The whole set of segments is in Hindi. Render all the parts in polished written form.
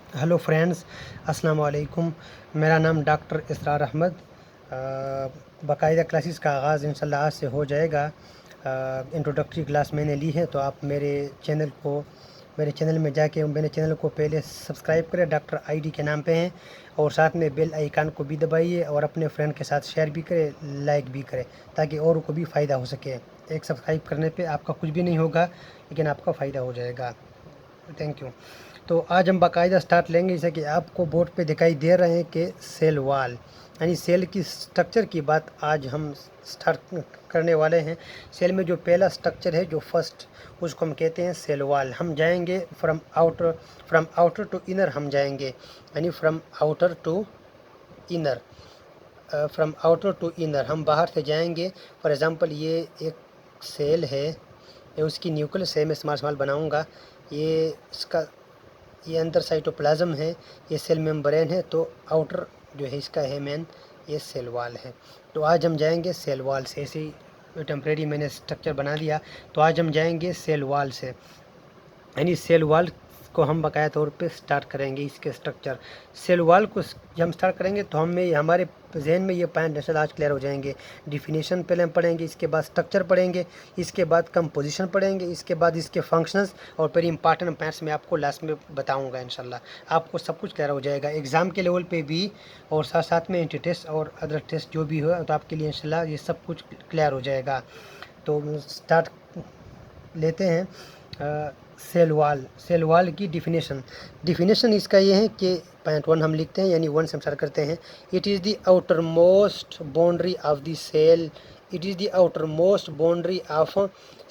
हेलो फ्रेंड्स, अस्सलाम वालेकुम। मेरा नाम डॉक्टर इसरार अहमद। बाकायदा क्लासेस का आगाज़ इंशाल्लाह आज से हो जाएगा। इंट्रोडक्टरी क्लास मैंने ली है, तो आप मेरे चैनल में जाके मेरे चैनल को पहले सब्सक्राइब करें, डॉक्टर आईडी के नाम पे हैं, और साथ में बेल आइकन को भी दबाइए और अपने फ्रेंड के साथ शेयर भी करें, लाइक भी करें, ताकि औरों को भी फ़ायदा हो सके। एक सब्सक्राइब करने पे आपका कुछ भी नहीं होगा, लेकिन आपका फ़ायदा हो जाएगा। Thank you. तो आज हम बाकायदा स्टार्ट लेंगे, जैसे कि आपको बोर्ड पे दिखाई दे रहे हैं कि सेल वाल यानी सेल की स्ट्रक्चर की बात आज हम स्टार्ट करने वाले हैं। सेल में जो पहला स्ट्रक्चर है, जो फर्स्ट, उसको हम कहते हैं सेल वाल। हम जाएंगे फ्रॉम आउटर टू इनर हम जाएंगे, यानी from outer to inner. From outer to inner हम बाहर से जाएंगे। फॉर एग्ज़ाम्पल ये एक सेल है, ये उसकी न्यूक्लियस है, मैं स्मॉल स्मॉल बनाऊंगा। ये अंदर साइटोप्लाज्म है, ये सेल मेम्ब्रेन है, तो आउटर जो है इसका है मेन, ये सेल वाल है। तो आज हम जाएंगे सेल वाल से। ऐसे ही टेम्परेरी मैंने स्ट्रक्चर बना दिया, तो आज हम जाएंगे सेल वाल से, यानी सेल वाल को हम बकाया तौर पे स्टार्ट करेंगे। इसके स्ट्रक्चर सेल वाल को जब हम स्टार्ट करेंगे तो हमें हमारे जहन में ये पॉइंट इंशाल्लाह आज क्लियर हो जाएंगे। डिफिनीशन पहले हम पढ़ेंगे, इसके बाद स्ट्रक्चर पढ़ेंगे, इसके बाद कंपोजिशन पढ़ेंगे, इसके बाद इसके फंक्शंस, और फिर इंपॉर्टेंट पॉइंट्स मैं आपको लास्ट में बताऊंगा। इंशाल्लाह आपको सब कुछ क्लियर हो जाएगा एग्ज़ाम के लेवल पे भी, और साथ साथ में एंट्री टेस्ट और अदर टेस्ट जो भी हो, तो आपके लिए इंशाल्लाह ये सब कुछ क्लियर हो जाएगा। तो स्टार्ट लेते हैं। सेल वाल की डिफिनेशन इसका ये है कि पॉइंट 1 हम लिखते हैं, यानी 1 से हम स्टार्ट करते हैं। It is the outermost boundary of the cell. It is the outermost boundary of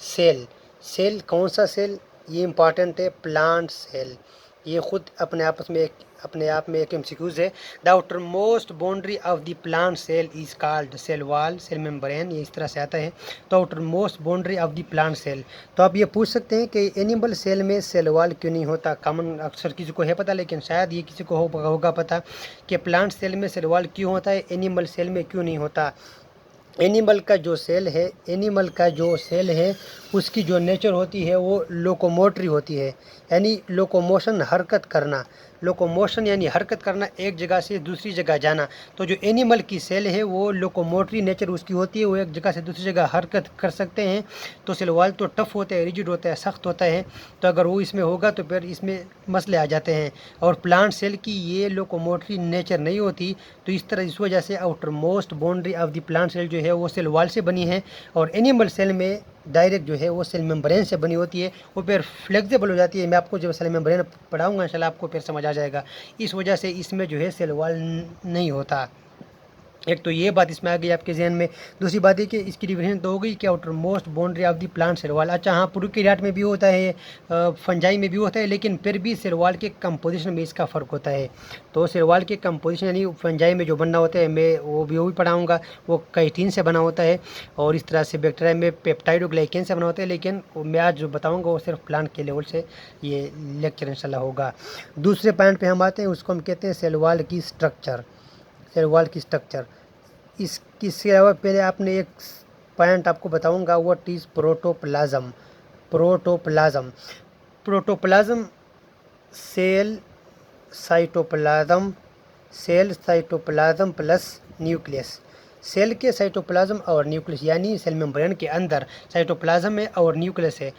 cell. Cell कौन सा सेल, ये इंपॉर्टेंट है, प्लांट सेल। ये खुद अपने आप में एक एमसीक्यूज है। The outermost boundary of the plant cell is called cell wall, cell membrane, ये इस तरह से आता है। तो outermost boundary of the plant cell. तो आप ये पूछ सकते हैं कि एनिमल सेल में सेल वाल क्यों नहीं होता। कॉमन अक्सर किसी को है पता, लेकिन शायद ये किसी को होगा पता कि प्लांट सेल में सेल वाल क्यों होता है, एनिमल सेल में क्यों नहीं होता। एनिमल का जो सेल है उसकी जो नेचर होती है वो लोकोमोटरी होती है, यानी लोकोमोशन, हरकत करना। लोकोमोशन यानी हरकत करना, एक जगह से दूसरी जगह जाना। तो जो एनिमल की सेल है वो लोकोमोटरी नेचर उसकी होती है, वो एक जगह से दूसरी जगह हरकत कर सकते हैं। तो सेल वाल तो टफ होता है, रिजिड होता है, सख्त होता है। तो अगर वो इसमें होगा तो फिर इसमें मसले आ जाते हैं। और प्लांट सेल की ये लोकोमोटरी नेचर नहीं होती, तो इस वजह से outermost boundary of the plant cell जो है वो सेल वाल से बनी है। और एनिमल सेल में डायरेक्ट जो है वो सेल मेम्ब्रेन से बनी होती है, वो फिर फ्लेक्सिबल हो जाती है। मैं आपको जब सेल मेम्ब्रेन पढ़ाऊंगा इंशाल्लाह आपको फिर समझ आ जाएगा। इस वजह से इसमें जो है सेल वाल नहीं होता। एक तो ये बात इसमें आ गई आपके जहन में। दूसरी बात है कि इसकी डिफिनेशन तो हो गई कि outermost boundary of the plant cell wall. अच्छा हाँ, प्रोकैरियोट में भी होता है, फंजाई में भी होता है, लेकिन फिर भी सेल वाल के कंपोजिशन में इसका फ़र्क होता है। तो सेल वाल के कंपोजिशन यानी फंजाई में जो बनना होता है, मैं वो भी पढ़ाऊँगा, वो काइटिन से बना होता है, और इस तरह से बैक्टीरिया में पेप्टाइड और ग्लाइकेन से बना होता है। लेकिन मैं आज जो बताऊँगा वो सिर्फ प्लांट के लेवल से ये लेक्चर इंशाल्लाह होगा। दूसरे पॉइंट पर हम आते हैं, उसको हम कहते हैं सेल वाल की स्ट्रक्चर। सेल वाल की स्ट्रक्चर, इसके अलावा पहले आपने एक पॉइंट आपको बताऊंगा, what is protoplasm. Protoplasm protoplasm cell cytoplasm cell cytoplasm plus nucleus. Cell के साइटोप्लाज्म और न्यूक्लियस, यानी सेल मेम्ब्रेन के अंदर साइटोप्लाज्म है और न्यूक्लियस है,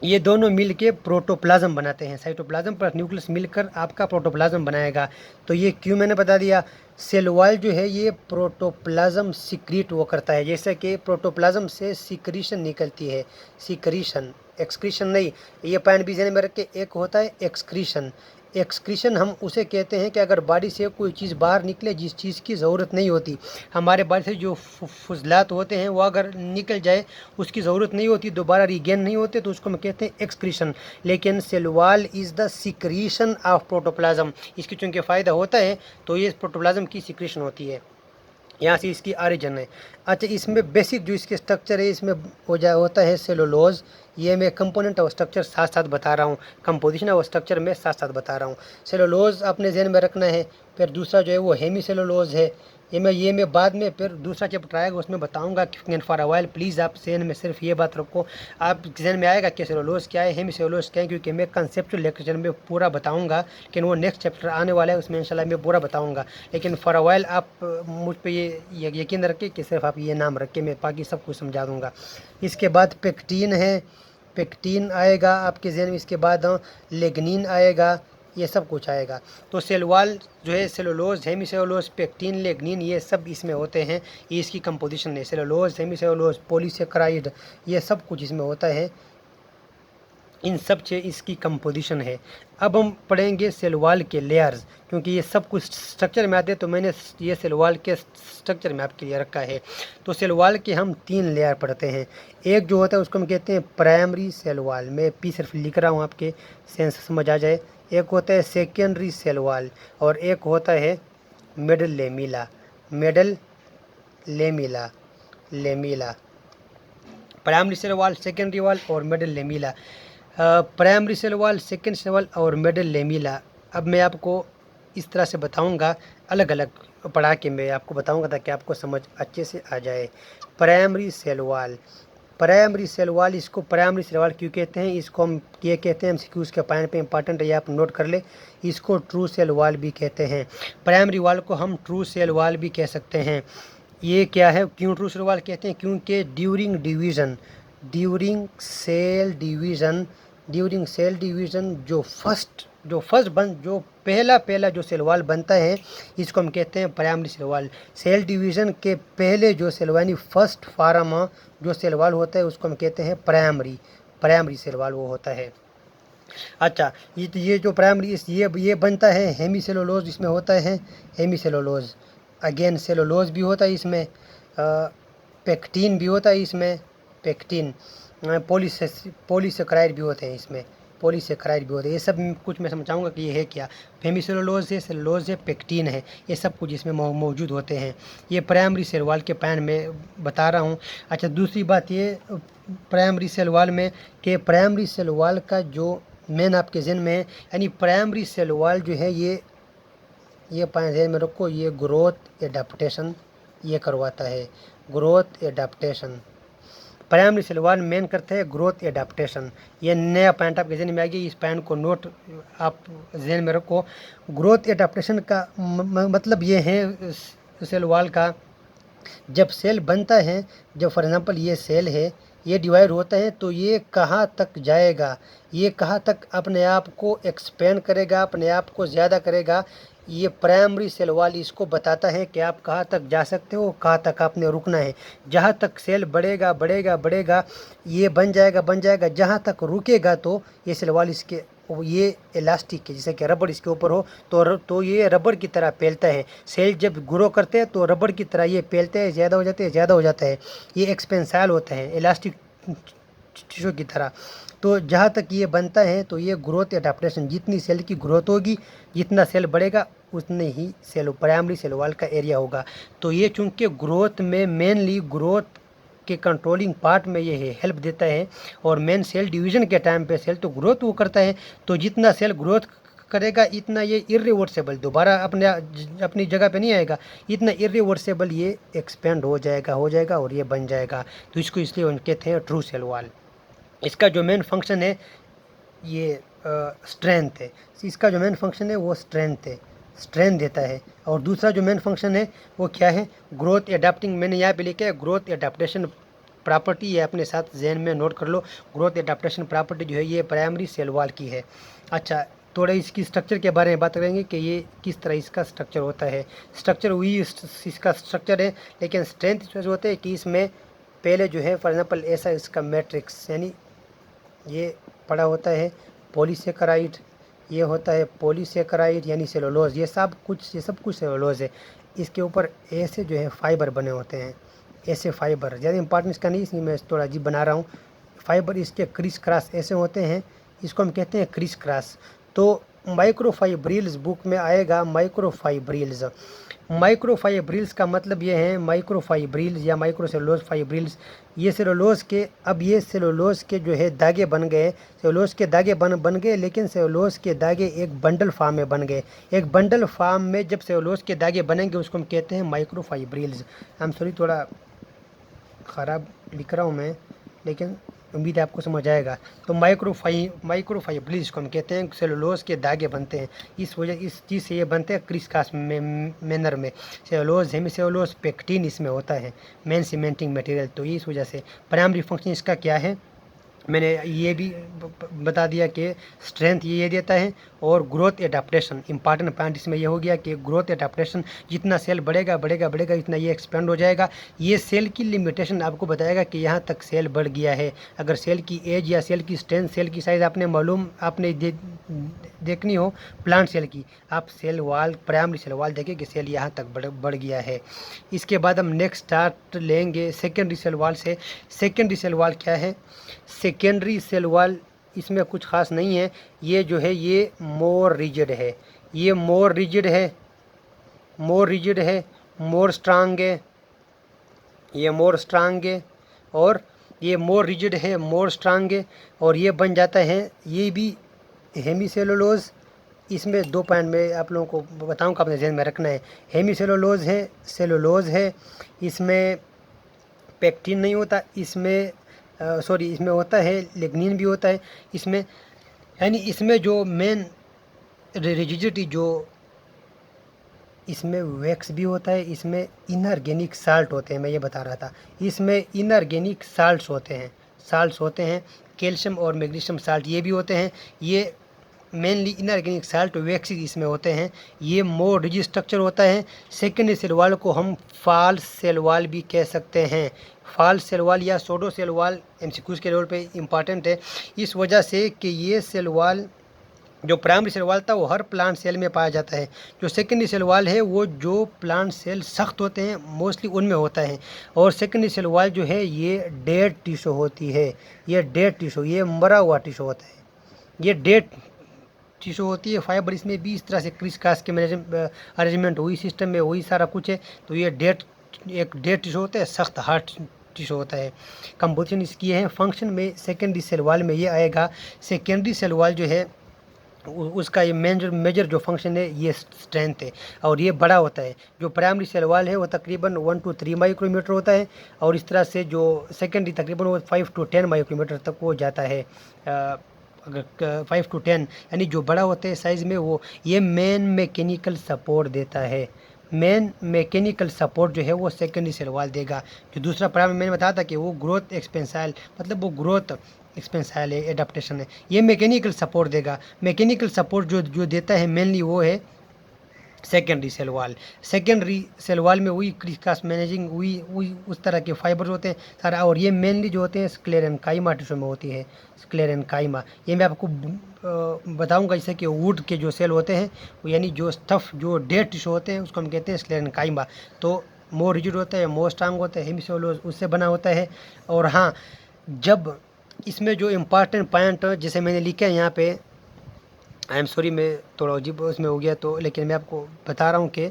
ये दोनों मिल के प्रोटोप्लाज्म बनाते हैं। साइटोप्लाज्म प्लस न्यूक्लियस मिलकर आपका प्रोटोप्लाज्म बनाएगा। तो ये क्यों मैंने बता दिया। सेल वॉल जो है ये प्रोटोप्लाज्म सिक्रीट वो करता है, जैसे कि प्रोटोप्लाज्म से सिक्रीशन निकलती है। सिक्रीशन, एक्सक्रीशन नहीं। ये पॉइंट भी ध्यान में रख के, एक होता है एक्सक्रीशन। एक्सक्रीशन हम उसे कहते हैं कि अगर बॉडी से कोई चीज़ बाहर निकले जिस चीज़ की ज़रूरत नहीं होती। हमारे बॉडी से जो फुजलात होते हैं वो अगर निकल जाए, उसकी ज़रूरत नहीं होती, दोबारा रिगेन नहीं होते, तो उसको हम कहते हैं एक्सक्रीशन। लेकिन cell wall is the secretion of protoplasm. इसकी चूँकि फ़ायदा होता है, तो ये प्रोटोप्लाज्म की सिक्रीशन होती है, यहाँ से इसकी ऑरिजिन है। अच्छा, इसमें बेसिक जो इसके स्ट्रक्चर है, इसमें होता है सेलुलोज। ये मैं कंपोनेंट और स्ट्रक्चर साथ साथ बता रहा हूँ, कंपोजिशन और स्ट्रक्चर में साथ साथ बता रहा हूँ। सेलुलोज अपने जहन में रखना है। फिर दूसरा जो है वो हेमी सेलुलोज है, ये मैं बाद में फिर दूसरा चैप्टर आएगा उसमें बताऊंगा कि फॉर अ वाइल। प्लीज़ आप जहन में सिर्फ ये बात रखो, आप जहन में आएगा कि सेलुलोज क्या है, हेमीसेलुलोज क्या है, क्योंकि मैं कंसेप्चुअल लेक्चर में पूरा बताऊंगा, लेकिन वो नेक्स्ट चैप्टर आने वाला है उसमें इंशाल्लाह मैं पूरा बताऊंगा। लेकिन फॉर अ वाइल आप मुझ पर ये यकीन रखें कि सिर्फ आप ये नाम रख के मैं बाकी सब कुछ समझा दूँगा। इसके बाद पेक्टीन है, पेक्टीन आएगा आपके जहन में, इसके बाद लेग्निन आएगा, ये सब कुछ आएगा। तो सेल वॉल जो है सेलुलोज, हेमीसेलुलोज, पेक्टिन, लेग्निन ये सब इसमें होते हैं, ये इसकी कंपोजिशन है। सेलुलोज, हेमीसेलुलोज, पॉलीसेकेराइड ये सब कुछ इसमें होता है, इन सब से इसकी कंपोजिशन है। अब हम पढ़ेंगे सेल वॉल के लेयर्स, क्योंकि ये सब कुछ स्ट्रक्चर में आते हैं तो मैंने ये सेल वॉल के स्ट्रक्चर में आपके लिए रखा है। तो सेल वॉल के हम 3 लेयर पढ़ते हैं। एक जो होता है उसको हम कहते हैं प्राइमरी सेल वॉल, मैं पी सिर्फ लिख रहा हूँ आपके सेंस समझ आ जाए। एक होता है सेकेंडरी सेल वॉल और एक होता है middle lamella, middle lamella, lamella. Primary cell wall, secondary wall और middle lamella. Primary cell wall, second cell wall और मिडल लेमिला। अब मैं आपको इस तरह से बताऊंगा, अलग अलग पढ़ा के मैं आपको बताऊंगा ताकि आपको समझ अच्छे से आ जाए। Primary cell wall, primary cell wall, इसको प्राइमरी सेल वॉल क्यों कहते हैं, इसको हम ये कहते हैं एमसीक्यूज़ के पॉइंट पे इंपॉर्टेंट है, ये आप नोट कर ले। इसको ट्रू सेल वॉल भी कहते हैं, प्राइमरी वॉल को हम ट्रू सेल वॉल भी कह सकते हैं। ये क्या है, क्यों ट्रू सेल वॉल कहते हैं, क्योंकि during division, during cell division, during cell division जो पहला जो सेल वॉल बनता है इसको हम कहते हैं primary cell wall. Cell division के पहले जो सेल यानी फर्स्ट फॉर्म जो सेल वॉल होता है उसको हम कहते हैं प्राइमरी सेल वॉल वो होता है। अच्छा, ये जो प्राइमरी ये बनता है हेमीसेलुलोज, इसमें होता है हेमीसेलुलोज। अगेन सेलुलोज भी होता है इसमें, पेक्टिन भी होता है इसमें, पेक्टिन, पॉलीसेकेराइड भी होते हैं इसमें, पॉलीसेकेराइड भी होते हैं। ये सब कुछ मैं समझाऊंगा कि ये है क्या। हेमीसेलुलोज है, सेलुलोज है, पेक्टिन है, ये सब कुछ इसमें मौजूद होते हैं। ये प्राइमरी सेल वॉल के पैन में बता रहा हूँ। अच्छा, दूसरी बात ये प्राइमरी सेल वॉल में कि प्राइमरी सेल वॉल का जो मेन आपके जहन में है, यानी प्राइमरी सेल वॉल जो है ये पॉइंट ध्यान में रखो, ये ग्रोथ एडाप्टेशन ये करवाता है, growth adaptation. Primary cell wall main करता है ग्रोथ एडाप्टेशन। ये नया पॉइंट आपके जहन में आ गया, इस पॉइंट को नोट आप जहन में रखो। ग्रोथ एडाप्टेशन का मतलब ये है सेल वॉल का, जब सेल बनता है, जब फॉर एग्जांपल ये सेल है, ये डिवाइड होता है तो ये कहाँ तक जाएगा, ये कहाँ तक अपने आप को एक्सपेंड करेगा, अपने आप को ज़्यादा करेगा, ये प्राइमरी सेल वॉल इसको बताता है कि आप कहाँ तक जा सकते हो, कहाँ तक आपने रुकना है। जहाँ तक सेल बढ़ेगा बढ़ेगा बढ़ेगा, ये बन जाएगा, जहाँ तक रुकेगा तो ये सेल वॉल इसके ये इलास्टिक है, जैसे कि रबड़ इसके ऊपर हो तो ये रबड़ की तरह फैलता है। सेल जब ग्रो करते हैं तो रबड़ की तरह ये फैलते हैं, ज़्यादा हो जाता है, ये एक्सपेंसाइल होता है इलास्टिक टिश्यू की तरह। तो जहाँ तक ये बनता है तो ये ग्रोथ एडाप्टेशन, जितनी सेल की ग्रोथ होगी, जितना सेल बढ़ेगा उतने ही सेल प्राइमरी सेल वॉल का एरिया होगा। तो ये चूँकि ग्रोथ में मेनली ग्रोथ के कंट्रोलिंग पार्ट में ये हेल्प देता है, और मेन सेल डिवीज़न के टाइम पे सेल तो ग्रोथ वो करता है, तो जितना सेल ग्रोथ करेगा इतना ये इर्रिवर्सिबल दोबारा अपनी जगह पे नहीं आएगा, इतना इर्रिवर्सिबल ये एक्सपेंड हो जाएगा और ये बन जाएगा। तो इसको इसलिए उनके थे ट्रू सेल वॉल। इसका जो मेन फंक्शन है ये स्ट्रेंथ है, इसका जो मेन फंक्शन है वो स्ट्रेंथ देता है। और दूसरा जो मेन फंक्शन है वो क्या है, ग्रोथ एडाप्टिंग, मैंने यहाँ पे लिखा है ग्रोथ एडाप्टेशन प्रॉपर्टी है, अपने साथ जहन में नोट कर लो। ग्रोथ एडाप्टेशन प्रॉपर्टी जो है ये प्राइमरी सेल वॉल की है। अच्छा, थोड़ा इसकी स्ट्रक्चर के बारे में बात करेंगे कि ये किस तरह इसका स्ट्रक्चर होता है। स्ट्रक्चर वही इसका स्ट्रक्चर है, लेकिन स्ट्रेंथ जो होता है कि इसमें पहले जो है फॉर एग्जांपल ऐसा इसका मैट्रिक्स, यानी ये पड़ा होता है पॉलीसेकेराइड, ये होता है पॉलीसेकेराइड यानी सेलुलोज, ये सब कुछ सेलुलोज है। इसके ऊपर ऐसे जो है फाइबर बने होते हैं, ऐसे फाइबर ज़्यादा इंपॉर्टेंस का नहीं, इसलिए मैं थोड़ा अजीब बना रहा हूँ। फाइबर इसके क्रिस क्रॉस ऐसे होते हैं, इसको हम कहते हैं क्रिस क्रॉस। तो माइक्रोफाइब्रिल्स बुक में आएगा माइक्रोफाइब्रिल्स। माइक्रोफाइब्रिल्स का मतलब ये है माइक्रोफाइब्रिल्स या माइक्रोसेलुलोज फाइब्रिल्स, ये सेलुलोज के, अब ये सेलुलोज के जो है दागे बन गए, सेलुलोज के दागे बन गए, लेकिन सेलुलोज के दागे एक बंडल फॉर्म में बन गए। एक बंडल फॉर्म में जब सेलुलोज के दागे बनेंगे उसको हम कहते हैं माइक्रोफाइब्रिल्स। आई एम सॉरी, थोड़ा ख़राब लिख रहा हूँ मैं, लेकिन उम्मीद है आपको समझ आएगा। तो माइक्रोफाइब्रिल्स को हम कहते हैं, सेलुलोज के दागे बनते हैं, इस चीज़ से ये बनते हैं क्रिसक्रॉस मैनर में। सेलुलोज, हेमीसेलुलोज, पेक्टिन इसमें होता है, मेन सीमेंटिंग मटेरियल। तो इस वजह से प्राइमरी फंक्शन इसका क्या है, मैंने ये भी बता दिया कि स्ट्रेंथ ये देता है, और ग्रोथ एडाप्टेशन इंपॉर्टेंट पॉइंट इसमें ये हो गया कि ग्रोथ एडाप्टेशन, जितना सेल बढ़ेगा बढ़ेगा बढ़ेगा इतना ये एक्सपेंड हो जाएगा। ये सेल की लिमिटेशन आपको बताएगा कि यहाँ तक सेल बढ़ गया है। अगर सेल की एज या सेल की स्ट्रेंथ, सेल की साइज़ आपने देखनी हो प्लांट सेल की, आप cell wall, primary cell wall देखें कि सेल यहाँ तक बढ़ गया है। इसके बाद हम नेक्स्ट स्टार्ट लेंगे सेकेंडरी सेल वाल से। सेकेंडरी सेल वाल क्या है? सेकेंडरी सेल वाल, इसमें कुछ ख़ास नहीं है। ये जो है ये मोर रिजिड है, ये मोर रिजिड है, मोर स्ट्रांग है, ये मोर स्ट्रांग है, और ये मोर रिजिड है, मोर स्ट्रांग है, और ये बन जाता है, ये भी हेमीसेलुलोज। इसमें 2 पॉइंट में आप लोगों को बताऊंगा, अपने ध्यान में रखना है। हेमीसेलुलोज है, सेलुलोज है, इसमें पेक्टिन नहीं होता, इसमें इसमें होता है लिग्निन भी होता है इसमें, यानी इसमें जो मेन रिजिडिटी, जो इसमें वैक्स भी होता है, इसमें इनऑर्गेनिक साल्ट होते हैं, मैं ये बता रहा था, इसमें इनऑर्गेनिक साल्ट्स होते हैं, कैल्शियम और मैग्नीशियम साल्ट ये भी होते हैं। ये मेनली इनऑर्गेनिक साल्ट वैक्स इसमें होते हैं। ये मोर रिजिड स्ट्रक्चर होता है। सेकेंडरी सेल वाल को हम फॉल्स सेल वाल भी कह सकते हैं। फॉल्स सेल वाल या सोडो सेल वाल एमसीक्यूज के लेवल पे इम्पॉर्टेंट है, इस वजह से कि ये सेल वाल, जो प्राइमरी सेल वाल था वो हर प्लांट सेल में पाया जाता है। जो सेकेंडरी सेल वाल है वो जो प्लांट सेल सख्त होते हैं मोस्टली उनमें होता है। और सेकेंडरी सेल वाल जो है ये डेड टिश्यू होती है, ये डेड टिश्यू, ये मरा हुआ टिश्यू होता है, ये डेड टिश्यू होती है। फाइबर इसमें भी इस तरह से क्रिस क्रॉस के अरेंजमेंट हुई, सिस्टम में वही सारा कुछ है। तो ये एक डेड टिश्यू होता है, सख्त हार्ड टिश्यू होता है। कंपोजिशन इसकी है। फंक्शन में सेकेंडरी सेल वाल में ये आएगा, सेकेंडरी सेल वाल जो है उसका ये मेजर जो फंक्शन है ये स्ट्रेंथ है, और ये बड़ा होता है। जो प्राइमरी सेल वाल है वो तकरीबन 1 to 3 माइक्रोमीटर होता है, और इस तरह से जो सेकेंडरी तकरीबन वो 5 to 10 माइक्रोमीटर तक वो जाता है। अगर 5 to 10 यानी जो बड़ा होता है साइज़ में, वो ये मेन मैकेनिकल सपोर्ट देता है। मेन मैकेनिकल सपोर्ट जो है वो सेकेंडरी सेल वाल देगा। जो दूसरा प्राइमरी मैंने बताया था कि वो ग्रोथ एक्सपेंसाइल, मतलब वो ग्रोथ एक्सपेंसाइल है, एडाप्टेशन है, ये मैकेनिकल सपोर्ट देगा। मैकेनिकल सपोर्ट जो देता है मेनली वो है secondary cell wall. Secondary cell wall में वही क्रिसक्रॉस मैनेजिंग, वही उस तरह के फाइबर्स होते हैं सारा, और ये मेनली जो होते हैं स्क्लेरेनकाइमा टिश्यू में होती है, स्क्लेरेनकाइमा। ये मैं आपको बताऊंगा, जैसे कि वुड के जो सेल होते हैं, यानी जो स्टफ, जो डेड टिश्यू होते हैं उसको हम कहते हैं स्क्लेरेनकाइमा। तो मोर रिजिड होता है, मोर स्ट्रांग होता है, हेमीसेलुलोज उससे बना होता है। और हाँ, जब इसमें जो इम्पॉर्टेंट पॉइंट जैसे मैंने लिखे हैं यहाँ पे, आई एम सॉरी मैं थोड़ा अजीब उसमें हो गया, तो लेकिन मैं आपको बता रहा हूँ कि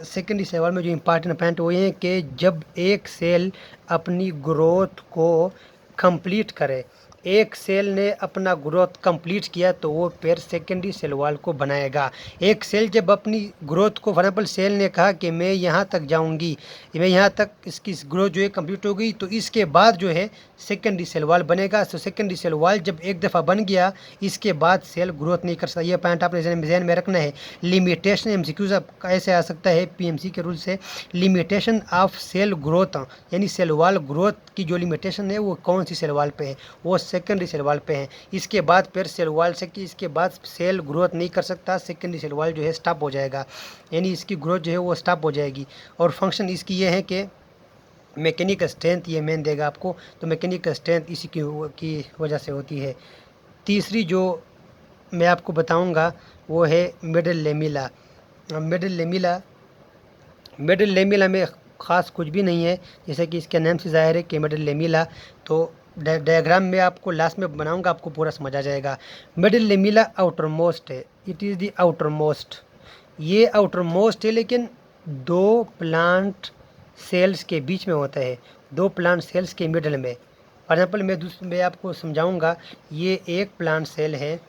सेकेंडरी सेल वाल में जो इम्पॉर्टेंट पॉइंट वो ये है कि जब एक सेल अपनी ग्रोथ को कंप्लीट करे, एक सेल ने अपना ग्रोथ कंप्लीट किया तो वो फिर सेकेंडरी सेल वाल को बनाएगा। एक सेल जब अपनी ग्रोथ को, फॉर एग्जाम्पल सेल ने कहा कि मैं यहाँ तक जाऊँगी, मैं यहाँ तक, इसकी ग्रोथ जो है कंप्लीट हो गई, तो इसके बाद जो है सेकेंडरी सेल वाल बनेगा। तो सेकेंडरी सेल वाल जब एक दफ़ा बन गया, इसके बाद सेल ग्रोथ नहीं कर सकता। ये पॉइंट आपने ध्यान में रखना है। लिमिटेशन एमसीक्यूज ऐसे आ सकता है पीएमसी के रूल से, लिमिटेशन ऑफ सेल ग्रोथ, यानी सेल वाल ग्रोथ की जो लिमिटेशन है वो कौन सी सेल वाल पे है, वो सेकेंडरी सेल वाल पे है। इसके बाद फिर सेल वाल से कि इसके बाद सेल ग्रोथ नहीं कर सकता, सेकेंडरी सेल वाल जो है स्टॉप हो जाएगा, यानी इसकी ग्रोथ जो है वो स्टॉप हो जाएगी। और फंक्शन इसकी ये है कि मैकेनिकल स्ट्रेंथ ये मेन देगा आपको। तो मैकेनिकल स्ट्रेंथ इसी की वजह से होती है। तीसरी जो मैं आपको बताऊंगा वो है मिडल लेमिला। मिडल लेमिला में ख़ास कुछ भी नहीं है, जैसे कि इसके नाम से ज़ाहिर है कि मिडल लेमिला। तो डायग्राम में आपको लास्ट में बनाऊंगा, आपको पूरा समझ आ जाएगा। मिडल लेमिला आउटर मोस्ट है, it is the outer most. ये आउटर मोस्ट है, लेकिन दो प्लांट सेल्स के बीच में होता है, दो प्लांट सेल्स के मिडल में। फॉर एग्जाम्पल मैं आपको समझाऊंगा। ये एक प्लांट सेल है,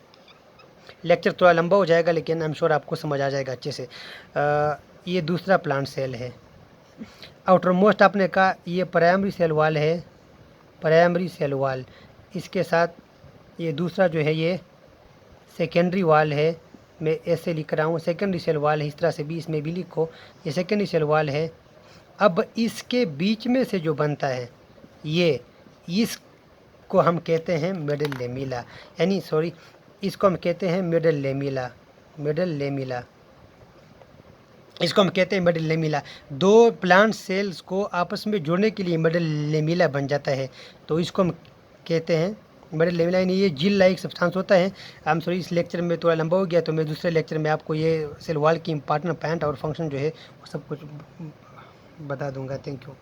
लेक्चर थोड़ा लंबा हो जाएगा लेकिन आई एम श्योर आपको समझ आ जाएगा अच्छे से। ये दूसरा प्लांट सेल है। आउटर मोस्ट आपने कहा ये प्राइमरी सेल वाल है, प्राइमरी सेल वाल। इसके साथ ये दूसरा जो है ये सेकेंडरी वाल है। मैं ऐसे लिख रहा हूँ, सेकेंडरी सेल वाल है, इस तरह से भी इसमें भी लिखो, ये सेकेंडरी सेल वाल है। अब इसके बीच में से जो बनता है ये, इसको हम कहते हैं मिडल लेमिला, यानी सॉरी, इसको हम कहते हैं मिडल लेमिला, मिडल लेमिला, इसको हम कहते हैं मिडल लेमिला। दो प्लांट सेल्स को आपस में जोड़ने के लिए मिडल लेमिला बन जाता है, तो इसको हम कहते हैं मिडल लेमिला। यानी ये जेल लाइक सब्सटेंस होता है। आई एम सॉरी, इस लेक्चर में थोड़ा लंबा हो गया, तो मैं दूसरे लेक्चर में आपको ये सेल वॉल की इंपॉर्टेंट पॉइंट और फंक्शन जो है वो सब कुछ बता दूंगा। Thank you.